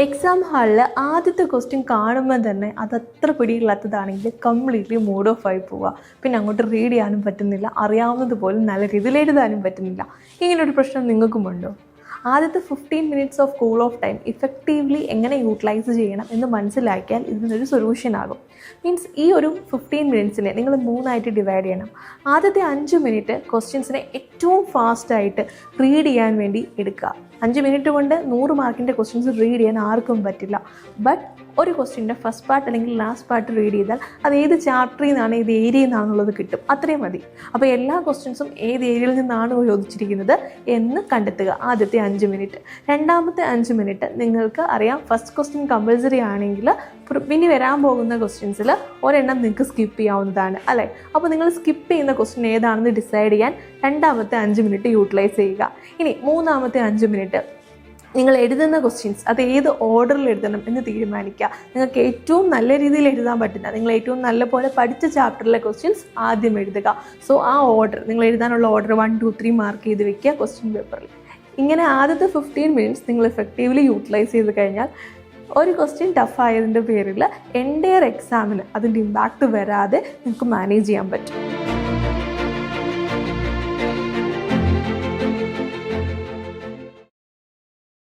Exam ഹാളിൽ ആദ്യത്തെ question കാണുമ്പോൾ തന്നെ അതത്ര പിടിയില്ലാത്തതാണെങ്കിൽ കംപ്ലീറ്റ്ലി മൂഡ് ഓഫ് ആയി പോവുക. പിന്നെ അങ്ങോട്ട് റീഡ് ചെയ്യാനും പറ്റുന്നില്ല, അറിയാവുന്നത് പോലും നല്ല രീതിയിൽ എഴുതാനും പറ്റുന്നില്ല. ഇങ്ങനൊരു പ്രശ്നം നിങ്ങൾക്കുമുണ്ടോ? ആദ്യത്തെ 15 minutes of cool off time effectively എങ്ങനെ യൂട്ടിലൈസ് ചെയ്യണം എന്ന് മനസ്സിലാക്കിയാൽ ഇതിനൊരു സൊല്യൂഷൻ ആകും. മീൻസ് ഈ ഒരു 15 മിനിറ്റ്സിനെ നിങ്ങൾ 3ആയിട്ട് ഡിവൈഡ് ചെയ്യണം. ആദ്യത്തെ 5 മിനിറ്റ് ക്വസ്റ്റ്യൻസിനെ ഏറ്റവും ഫാസ്റ്റായിട്ട് റീഡ് ചെയ്യാൻ വേണ്ടി എടുക്കുക. 5 മിനിറ്റ് കൊണ്ട് 100 മാർക്കിൻ്റെ ക്വസ്റ്റ്യൻസ് റീഡ് ചെയ്യാൻ ആർക്കും പറ്റില്ല. ബട്ട് ഒരു ക്വസ്റ്റ്യൻ്റെ ഫസ്റ്റ് പാർട്ട് അല്ലെങ്കിൽ ലാസ്റ്റ് പാർട്ട് റീഡ് ചെയ്താൽ അത് ഏത് ചാപ്റ്ററിൽ നിന്നാണ്, ഏത് ഏരിയയിൽ നിന്നാണെന്നുള്ളത് കിട്ടും. അത്രയും മതി. അപ്പോൾ എല്ലാ ക്വസ്റ്റ്യൻസും ഏത് ഏരിയയിൽ നിന്നാണ് ചോദിച്ചിരിക്കുന്നത് എന്ന് കണ്ടെത്തുക ആദ്യത്തെ 5 മിനിറ്റ്. രണ്ടാമത്തെ 5 മിനിറ്റ് നിങ്ങൾക്ക് അറിയാം, ഫസ്റ്റ് ക്വസ്റ്റ്യൻ കമ്പൽസറി ആണെങ്കിൽ ഇനി വരാൻ പോകുന്ന ക്വസ്റ്റ്യൻസിൽ ഒരെണ്ണം നിങ്ങൾക്ക് സ്കിപ്പ് ചെയ്യാവുന്നതാണ് അല്ലേ. അപ്പോൾ നിങ്ങൾ സ്കിപ്പ് ചെയ്യുന്ന ക്വസ്റ്റ്യൻ ഏതാണെന്ന് ഡിസൈഡ് ചെയ്യാൻ രണ്ടാമത്തെ 5 മിനിറ്റ് യൂട്ടിലൈസ് ചെയ്യുക. ഇനി മൂന്നാമത്തെ 5 മിനിറ്റ് നിങ്ങൾ എഴുതുന്ന ക്വസ്റ്റ്യൻസ് അത് ഏത് ഓർഡറിൽ എഴുതണം എന്ന് തീരുമാനിക്കുക. നിങ്ങൾക്ക് ഏറ്റവും നല്ല രീതിയിൽ എഴുതാൻ പറ്റുന്ന, നിങ്ങൾ ഏറ്റവും നല്ല പോലെ പഠിച്ച ചാപ്റ്ററിലെ ക്വസ്റ്റ്യൻസ് ആദ്യം എഴുതുക. സോ ആ ഓർഡർ, നിങ്ങൾ എഴുതാനുള്ള ഓർഡർ 1, 2, 3 മാർക്ക് ചെയ്ത് വെക്കുക ക്വസ്റ്റ്യൻ പേപ്പറിൽ. ഇങ്ങനെ ആദ്യത്തെ 15 മിനിറ്റ്സ് നിങ്ങൾ എഫക്റ്റീവ്ലി യൂട്ടിലൈസ് ചെയ്ത് കഴിഞ്ഞാൽ ഒരു ക്വസ്റ്റ്യൻ ടഫായതിൻ്റെ പേരിൽ എൻ്റയർ എക്സാമിന് അതിൻ്റെ ഇമ്പാക്റ്റ് വരാതെ നിങ്ങൾക്ക് മാനേജ് ചെയ്യാൻ പറ്റും.